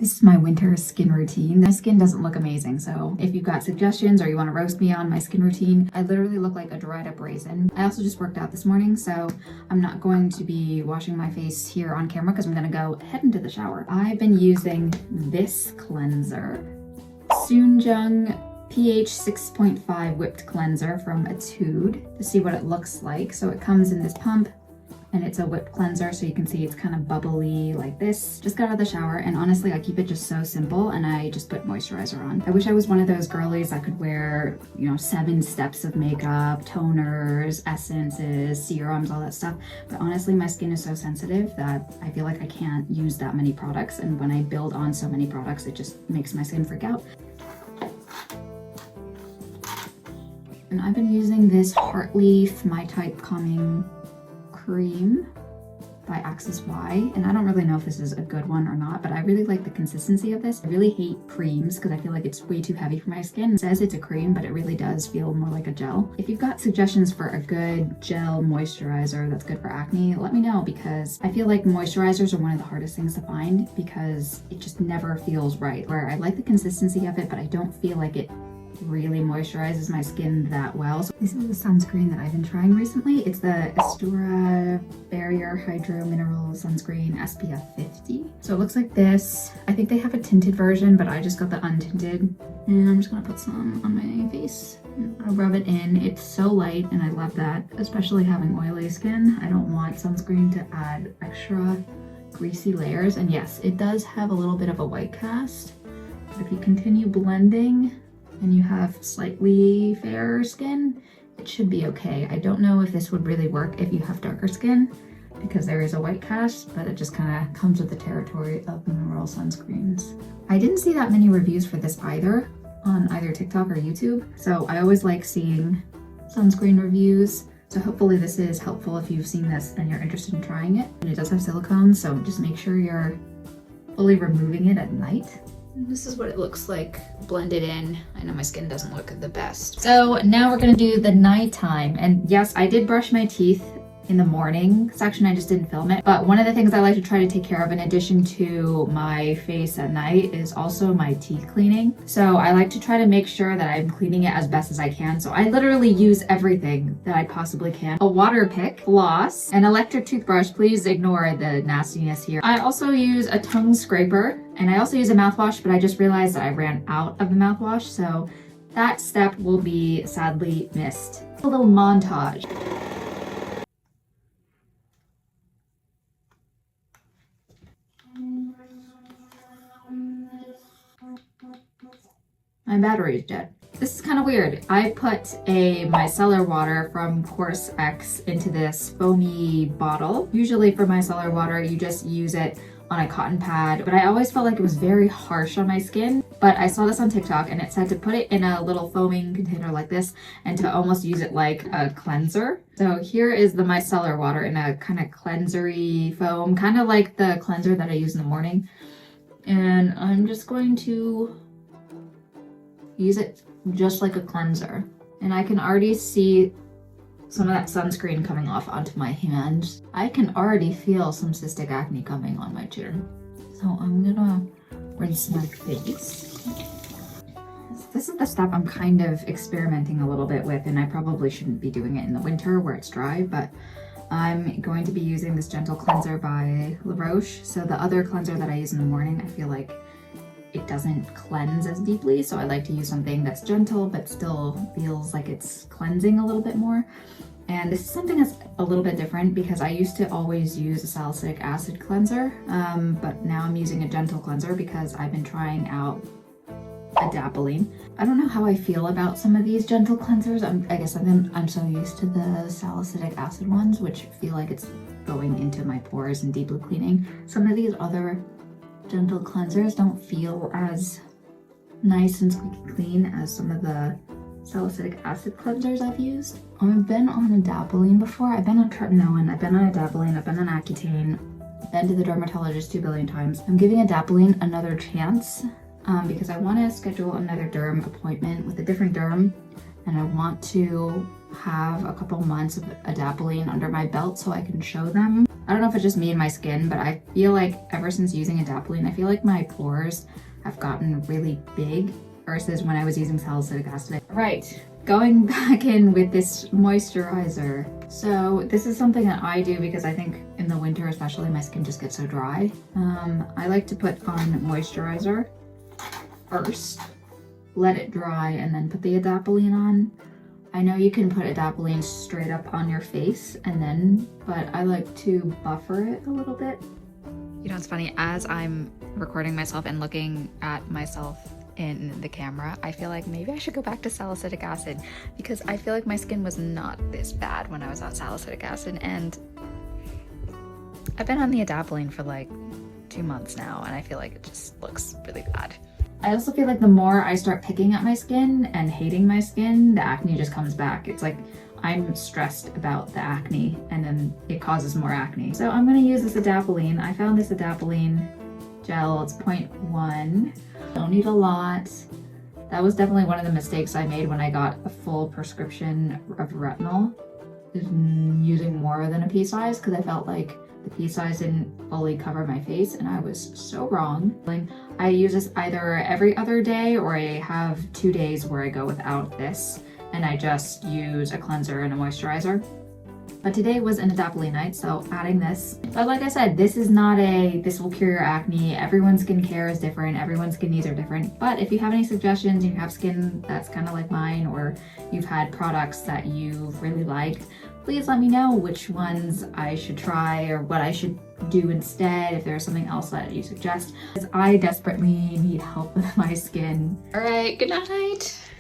This is my winter skin routine. My skin doesn't look amazing, so if you've got suggestions or you want to roast me on my skin routine, I literally look like a dried up raisin. I also just worked out this morning, so I'm not going to be washing my face here on camera because I'm going to go head into the shower. I've been using this cleanser, Soonjung pH 6.5 whipped cleanser from Etude, to see what it looks like. So it comes in this pump, and it's a whipped cleanser, so you can see it's kind of bubbly like this. Just got out of the shower, and honestly, I keep it just so simple, and I just put moisturizer on. I wish I was one of those girlies that could wear, 7 steps of makeup, toners, essences, serums, all that stuff. But honestly, my skin is so sensitive that I feel like I can't use that many products, and when I build on so many products, it just makes my skin freak out. And I've been using this Heartleaf My Type Calming Cream by Axis Y, and I don't really know if this is a good one or not, but I really like the consistency of this. I really hate creams because I feel like it's way too heavy for my skin. It says it's a cream, but it really does feel more like a gel. If you've got suggestions for a good gel moisturizer that's good for acne, let me know, because I feel like moisturizers are one of the hardest things to find because it just never feels right. Where I like the consistency of it, but I don't feel like it really moisturizes my skin that well. So this is the sunscreen that I've been trying recently. It's the Estura Barrier Hydro Mineral Sunscreen SPF 50. So it looks like this. I think they have a tinted version, but I just got the untinted. And I'm just gonna put some on my face. I'll rub it in. It's so light, and I love that, especially having oily skin. I don't want sunscreen to add extra greasy layers. And yes, it does have a little bit of a white cast. But if you continue blending, and you have slightly fairer skin, it should be okay. I don't know if this would really work if you have darker skin, because there is a white cast, but it just kind of comes with the territory of mineral sunscreens. I didn't see that many reviews for this either on either TikTok or YouTube, so I always like seeing sunscreen reviews. So hopefully this is helpful if you've seen this and you're interested in trying it. And it does have silicone, so just make sure you're fully removing it at night. This is what it looks like blended in. I know my skin doesn't look the best. So now we're gonna do the nighttime. And yes, I did brush my teeth in the morning section. I just didn't film it. But one of the things I like to try to take care of in addition to my face at night is also my teeth cleaning. So I like to try to make sure that I'm cleaning it as best as I can. So I literally use everything that I possibly can. A water pick, floss, an electric toothbrush. Please ignore the nastiness here. I also use a tongue scraper, and I also use a mouthwash, but I just realized that I ran out of the mouthwash. So that step will be sadly missed. A little montage. My battery is dead. This is kind of weird. I put a micellar water from Course X into this foamy bottle. Usually for micellar water, you just use it on a cotton pad, but I always felt like it was very harsh on my skin. But I saw this on TikTok, and it said to put it in a little foaming container like this and to almost use it like a cleanser. So here is the micellar water in a kind of cleansery foam, kind of like the cleanser that I use in the morning. And I'm just going to use it just like a cleanser. And I can already see some of that sunscreen coming off onto my hands. I can already feel some cystic acne coming on my chin. So I'm gonna rinse my face. This is the stuff I'm kind of experimenting a little bit with, and I probably shouldn't be doing it in the winter where it's dry, but I'm going to be using this gentle cleanser by La Roche. So the other cleanser that I use in the morning, I feel like it doesn't cleanse as deeply, so I like to use something that's gentle but still feels like it's cleansing a little bit more. And this is something that's a little bit different because I used to always use a salicylic acid cleanser, but now I'm using a gentle cleanser because I've been trying out adapalene. I don't know how I feel about some of these gentle cleansers. I guess I'm so used to the salicylic acid ones, which feel like it's going into my pores and deeply cleaning. Some of these other gentle cleansers don't feel as nice and squeaky clean as some of the salicylic acid cleansers I've used. I've been on adapalene before. I've been on tretinoin, I've been on adapalene, I've been on Accutane, I've been to the dermatologist 2 billion times. I'm giving adapalene another chance because I want to schedule another derm appointment with a different derm, and I want to have a couple months of adapalene under my belt so I can show them. I don't know if it's just me and my skin, but I feel like ever since using adapalene, I feel like my pores have gotten really big versus when I was using salicylic acid. Right, going back in with this moisturizer. So this is something that I do because I think in the winter especially my skin just gets so dry. I like to put on moisturizer first, let it dry, and then put the adapalene on. I know you can put adapalene straight up on your face and then, but I like to buffer it a little bit. You know, it's funny, as I'm recording myself and looking at myself in the camera, I feel like maybe I should go back to salicylic acid because I feel like my skin was not this bad when I was on salicylic acid, and I've been on the adapalene for like 2 months now and I feel like it just looks really bad. I also feel like the more I start picking at my skin and hating my skin, the acne just comes back. It's like I'm stressed about the acne and then it causes more acne. So I'm gonna use this adapalene. I found this adapalene gel, it's 0.1. Don't need a lot. That was definitely one of the mistakes I made when I got a full prescription of retinol, is using more than a pea size because I felt like the pea size didn't fully cover my face and I was so wrong. I use this either every other day or I have 2 days where I go without this and I just use a cleanser and a moisturizer. But today was an adapalene night, so adding this. But like I said, this is not this will cure your acne. Everyone's skincare is different, everyone's skin needs are different. But if you have any suggestions, you have skin that's kind of like mine, or you've had products that you really like, please let me know which ones I should try or what I should do instead, if there's something else that you suggest. Because I desperately need help with my skin. All right, good night.